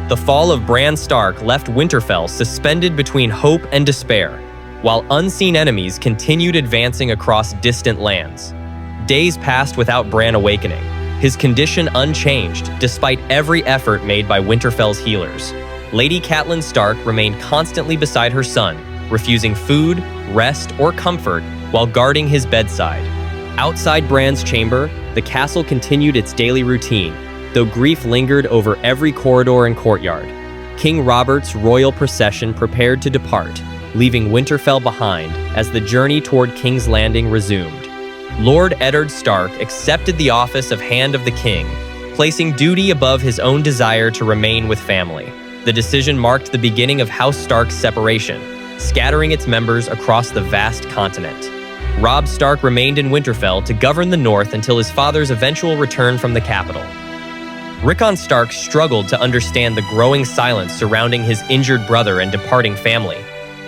The fall of Bran Stark left Winterfell suspended between hope and despair, while unseen enemies continued advancing across distant lands. Days passed without Bran awakening, his condition unchanged despite every effort made by Winterfell's healers. Lady Catelyn Stark remained constantly beside her son, refusing food, rest, or comfort while guarding his bedside. Outside Bran's chamber, the castle continued its daily routine, though grief lingered over every corridor and courtyard. King Robert's royal procession prepared to depart, leaving Winterfell behind as the journey toward King's Landing resumed. Lord Eddard Stark accepted the office of Hand of the King, placing duty above his own desire to remain with family. The decision marked the beginning of House Stark's separation, scattering its members across the vast continent. Robb Stark remained in Winterfell to govern the North until his father's eventual return from the capital. Rickon Stark struggled to understand the growing silence surrounding his injured brother and departing family.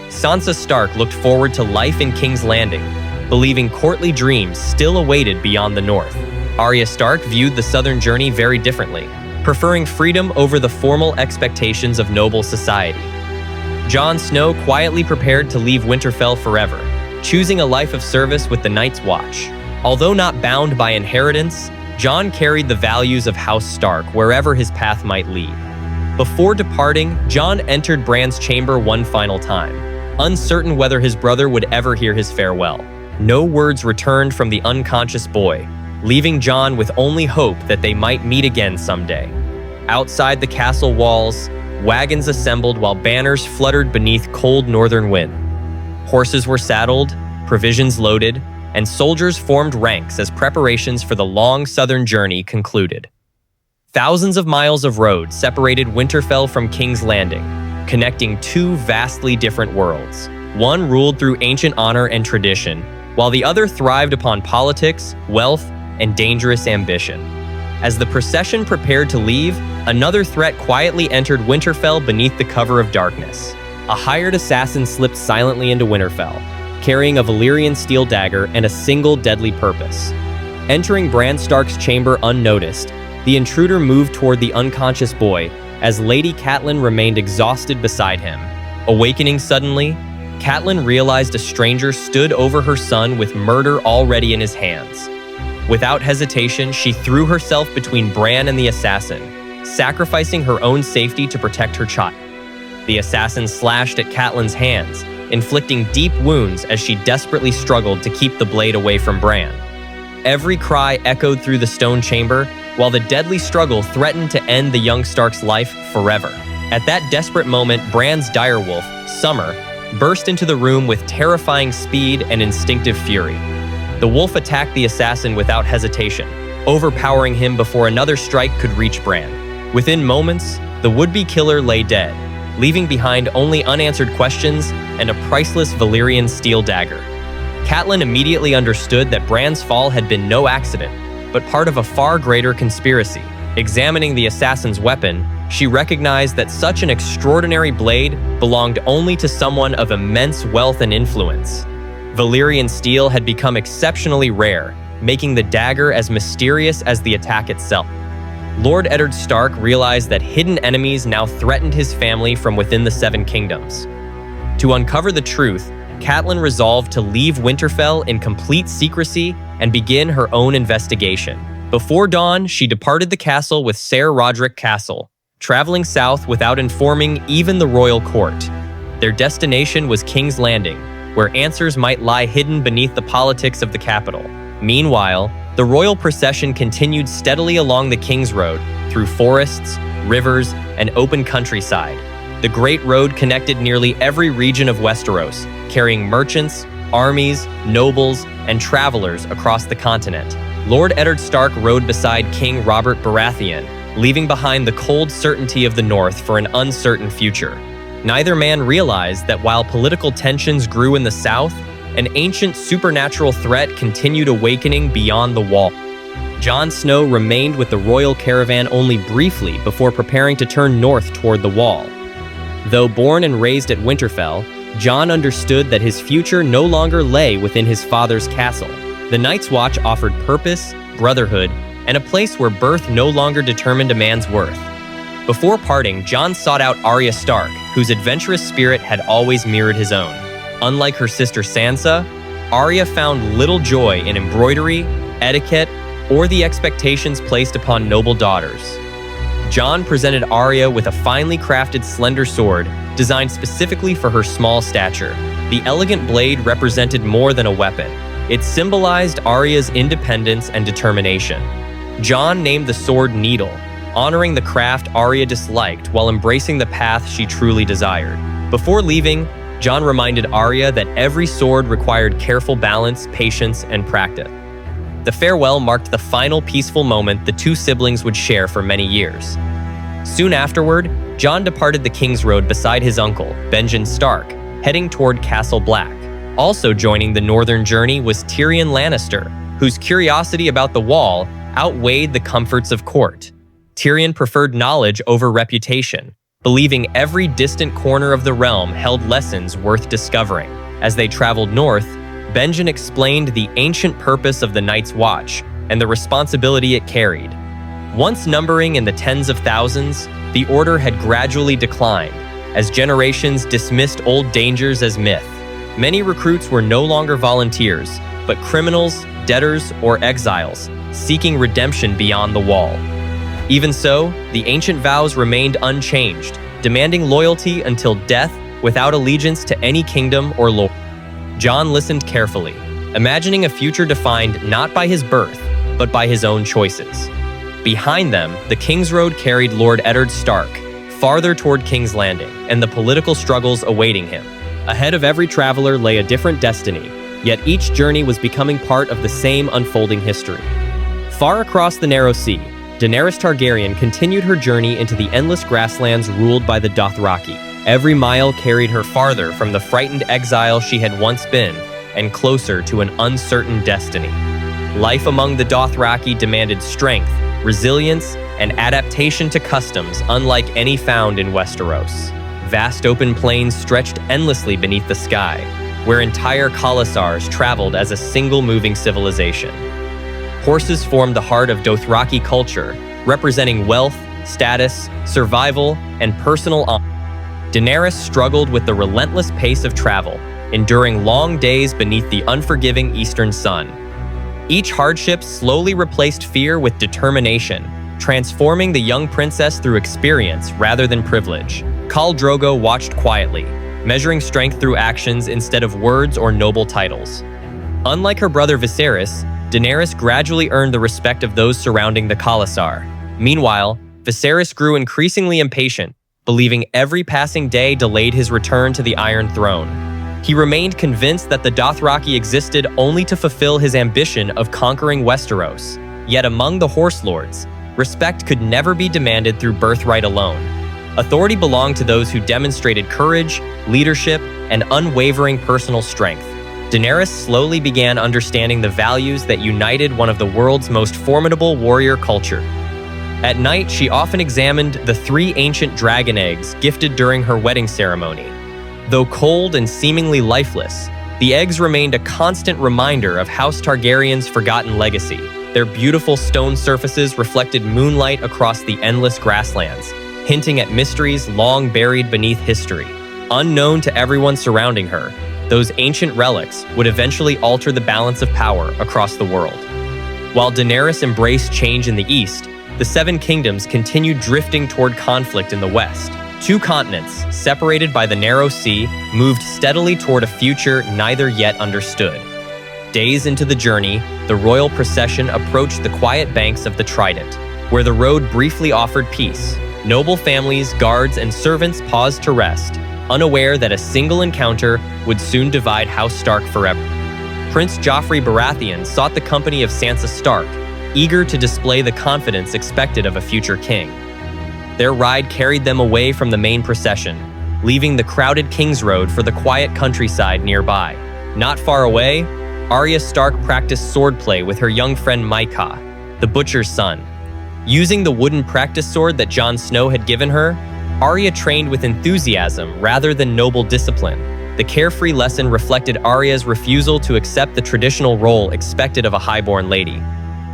Sansa Stark looked forward to life in King's Landing, believing courtly dreams still awaited beyond the North. Arya Stark viewed the southern journey very differently, preferring freedom over the formal expectations of noble society. Jon Snow quietly prepared to leave Winterfell forever, choosing a life of service with the Night's Watch. Although not bound by inheritance, Jon carried the values of House Stark wherever his path might lead. Before departing, Jon entered Bran's chamber one final time, uncertain whether his brother would ever hear his farewell. No words returned from the unconscious boy, leaving Jon with only hope that they might meet again someday. Outside the castle walls, wagons assembled while banners fluttered beneath cold northern wind. Horses were saddled, provisions loaded, and soldiers formed ranks as preparations for the long southern journey concluded. Thousands of miles of road separated Winterfell from King's Landing, connecting two vastly different worlds. One ruled through ancient honor and tradition, while the other thrived upon politics, wealth, and dangerous ambition. As the procession prepared to leave, another threat quietly entered Winterfell beneath the cover of darkness. A hired assassin slipped silently into Winterfell, carrying a Valyrian steel dagger and a single deadly purpose. Entering Bran Stark's chamber unnoticed, the intruder moved toward the unconscious boy as Lady Catelyn remained exhausted beside him. Awakening suddenly, Catelyn realized a stranger stood over her son with murder already in his hands. Without hesitation, she threw herself between Bran and the assassin, sacrificing her own safety to protect her child. The assassin slashed at Catelyn's hands, inflicting deep wounds as she desperately struggled to keep the blade away from Bran. Every cry echoed through the stone chamber, while the deadly struggle threatened to end the young Stark's life forever. At that desperate moment, Bran's direwolf, Summer, burst into the room with terrifying speed and instinctive fury. The wolf attacked the assassin without hesitation, overpowering him before another strike could reach Bran. Within moments, the would-be killer lay dead, leaving behind only unanswered questions and a priceless Valyrian steel dagger. Catelyn immediately understood that Bran's fall had been no accident, but part of a far greater conspiracy. Examining the assassin's weapon, she recognized that such an extraordinary blade belonged only to someone of immense wealth and influence. Valyrian steel had become exceptionally rare, making the dagger as mysterious as the attack itself. Lord Eddard Stark realized that hidden enemies now threatened his family from within the Seven Kingdoms. To uncover the truth, Catelyn resolved to leave Winterfell in complete secrecy and begin her own investigation. Before dawn, she departed the castle with Ser Roderick Castle, traveling south without informing even the royal court. Their destination was King's Landing, where answers might lie hidden beneath the politics of the capital. Meanwhile, the royal procession continued steadily along the Kingsroad, through forests, rivers, and open countryside. The Great Road connected nearly every region of Westeros, carrying merchants, armies, nobles, and travelers across the continent. Lord Eddard Stark rode beside King Robert Baratheon, leaving behind the cold certainty of the North for an uncertain future. Neither man realized that while political tensions grew in the South, an ancient supernatural threat continued awakening beyond the wall. Jon Snow remained with the royal caravan only briefly before preparing to turn north toward the Wall. Though born and raised at Winterfell, Jon understood that his future no longer lay within his father's castle. The Night's Watch offered purpose, brotherhood, and a place where birth no longer determined a man's worth. Before parting, Jon sought out Arya Stark, whose adventurous spirit had always mirrored his own. Unlike her sister Sansa, Arya found little joy in embroidery, etiquette, or the expectations placed upon noble daughters. Jon presented Arya with a finely crafted slender sword designed specifically for her small stature. The elegant blade represented more than a weapon. It symbolized Arya's independence and determination. Jon named the sword Needle, honoring the craft Arya disliked while embracing the path she truly desired. Before leaving, Jon reminded Arya that every sword required careful balance, patience, and practice. The farewell marked the final peaceful moment the two siblings would share for many years. Soon afterward, Jon departed the Kingsroad beside his uncle, Benjen Stark, heading toward Castle Black. Also joining the northern journey was Tyrion Lannister, whose curiosity about the Wall outweighed the comforts of court. Tyrion preferred knowledge over reputation, believing every distant corner of the realm held lessons worth discovering. As they traveled north, Benjen explained the ancient purpose of the Night's Watch and the responsibility it carried. Once numbering in the tens of thousands, the order had gradually declined, as generations dismissed old dangers as myth. Many recruits were no longer volunteers, but criminals, debtors, or exiles, seeking redemption beyond the Wall. Even so, the ancient vows remained unchanged, demanding loyalty until death without allegiance to any kingdom or lord. Jon listened carefully, imagining a future defined not by his birth, but by his own choices. Behind them, the Kingsroad carried Lord Eddard Stark, farther toward King's Landing, and the political struggles awaiting him. Ahead of every traveler lay a different destiny, yet each journey was becoming part of the same unfolding history. Far across the narrow sea, Daenerys Targaryen continued her journey into the endless grasslands ruled by the Dothraki. Every mile carried her farther from the frightened exile she had once been, and closer to an uncertain destiny. Life among the Dothraki demanded strength, resilience, and adaptation to customs unlike any found in Westeros. Vast open plains stretched endlessly beneath the sky, where entire khalasars traveled as a single moving civilization. Horses formed the heart of Dothraki culture, representing wealth, status, survival, and personal honor. Daenerys struggled with the relentless pace of travel, enduring long days beneath the unforgiving eastern sun. Each hardship slowly replaced fear with determination, transforming the young princess through experience rather than privilege. Khal Drogo watched quietly, measuring strength through actions instead of words or noble titles. Unlike her brother Viserys, Daenerys gradually earned the respect of those surrounding the khalasar. Meanwhile, Viserys grew increasingly impatient, believing every passing day delayed his return to the Iron Throne. He remained convinced that the Dothraki existed only to fulfill his ambition of conquering Westeros. Yet among the Horse Lords, respect could never be demanded through birthright alone. Authority belonged to those who demonstrated courage, leadership, and unwavering personal strength. Daenerys slowly began understanding the values that united one of the world's most formidable warrior culture. At night, she often examined the 3 ancient dragon eggs gifted during her wedding ceremony. Though cold and seemingly lifeless, the eggs remained a constant reminder of House Targaryen's forgotten legacy. Their beautiful stone surfaces reflected moonlight across the endless grasslands, hinting at mysteries long buried beneath history. Unknown to everyone surrounding her, those ancient relics would eventually alter the balance of power across the world. While Daenerys embraced change in the east, the Seven Kingdoms continued drifting toward conflict in the west. 2 continents, separated by the narrow sea, moved steadily toward a future neither yet understood. Days into the journey, the royal procession approached the quiet banks of the Trident, where the road briefly offered peace. Noble families, guards, and servants paused to rest, unaware that a single encounter would soon divide House Stark forever. Prince Joffrey Baratheon sought the company of Sansa Stark, eager to display the confidence expected of a future king. Their ride carried them away from the main procession, leaving the crowded Kingsroad for the quiet countryside nearby. Not far away, Arya Stark practiced swordplay with her young friend Mycah, the butcher's son. Using the wooden practice sword that Jon Snow had given her, Arya trained with enthusiasm rather than noble discipline. The carefree lesson reflected Arya's refusal to accept the traditional role expected of a highborn lady.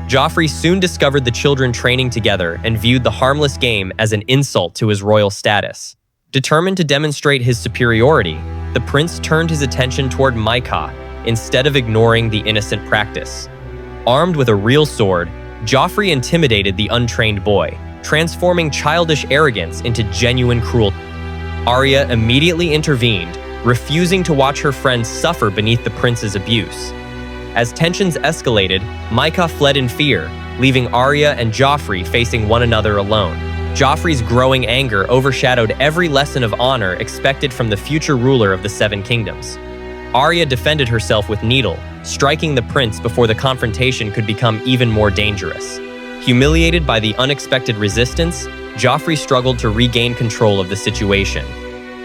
Joffrey soon discovered the children training together and viewed the harmless game as an insult to his royal status. Determined to demonstrate his superiority, the prince turned his attention toward Mycah instead of ignoring the innocent practice. Armed with a real sword, Joffrey intimidated the untrained boy, transforming childish arrogance into genuine cruelty. Arya immediately intervened, refusing to watch her friend suffer beneath the prince's abuse. As tensions escalated, Mycah fled in fear, leaving Arya and Joffrey facing one another alone. Joffrey's growing anger overshadowed every lesson of honor expected from the future ruler of the Seven Kingdoms. Arya defended herself with Needle, striking the prince before the confrontation could become even more dangerous. Humiliated by the unexpected resistance, Joffrey struggled to regain control of the situation.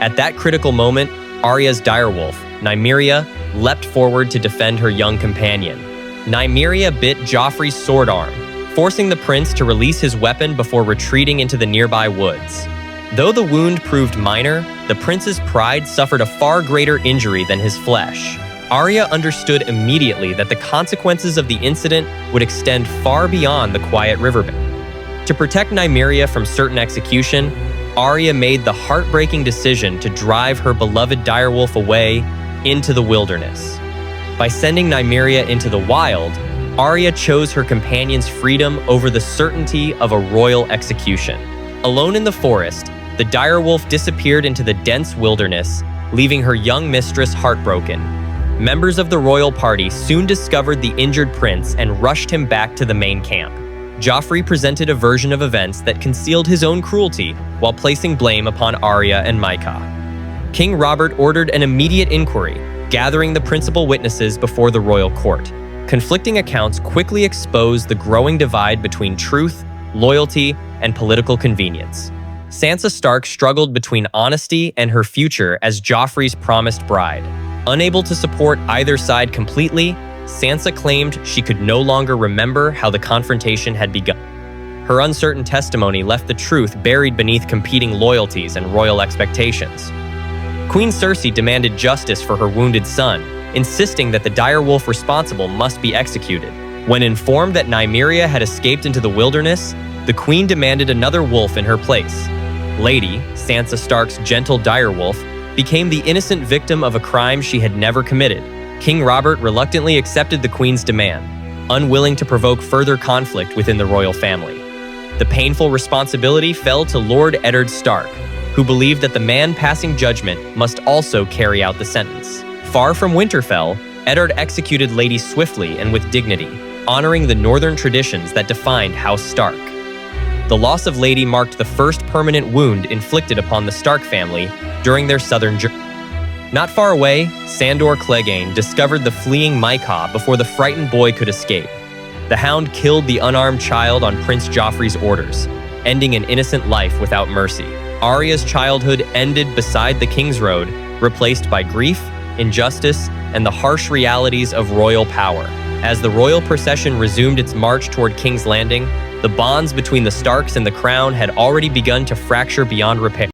At that critical moment, Arya's direwolf, Nymeria, leapt forward to defend her young companion. Nymeria bit Joffrey's sword arm, forcing the prince to release his weapon before retreating into the nearby woods. Though the wound proved minor, the prince's pride suffered a far greater injury than his flesh. Arya understood immediately that the consequences of the incident would extend far beyond the quiet riverbank. To protect Nymeria from certain execution, Arya made the heartbreaking decision to drive her beloved direwolf away into the wilderness. By sending Nymeria into the wild, Arya chose her companion's freedom over the certainty of a royal execution. Alone in the forest, the direwolf disappeared into the dense wilderness, leaving her young mistress heartbroken. Members of the royal party soon discovered the injured prince and rushed him back to the main camp. Joffrey presented a version of events that concealed his own cruelty while placing blame upon Arya and Mycah. King Robert ordered an immediate inquiry, gathering the principal witnesses before the royal court. Conflicting accounts quickly exposed the growing divide between truth, loyalty, and political convenience. Sansa Stark struggled between honesty and her future as Joffrey's promised bride. Unable to support either side completely, Sansa claimed she could no longer remember how the confrontation had begun. Her uncertain testimony left the truth buried beneath competing loyalties and royal expectations. Queen Cersei demanded justice for her wounded son, insisting that the direwolf responsible must be executed. When informed that Nymeria had escaped into the wilderness, the queen demanded another wolf in her place. Lady, Sansa Stark's gentle direwolf, became the innocent victim of a crime she had never committed. King Robert reluctantly accepted the queen's demand, unwilling to provoke further conflict within the royal family. The painful responsibility fell to Lord Eddard Stark, who believed that the man passing judgment must also carry out the sentence. Far from Winterfell, Eddard executed Lady swiftly and with dignity, honoring the northern traditions that defined House Stark. The loss of Lady marked the first permanent wound inflicted upon the Stark family during their southern journey. Not far away, Sandor Clegane discovered the fleeing Mycah before the frightened boy could escape. The hound killed the unarmed child on Prince Joffrey's orders, ending an innocent life without mercy. Arya's childhood ended beside the Kingsroad, replaced by grief, injustice, and the harsh realities of royal power. As the royal procession resumed its march toward King's Landing, the bonds between the Starks and the Crown had already begun to fracture beyond repair.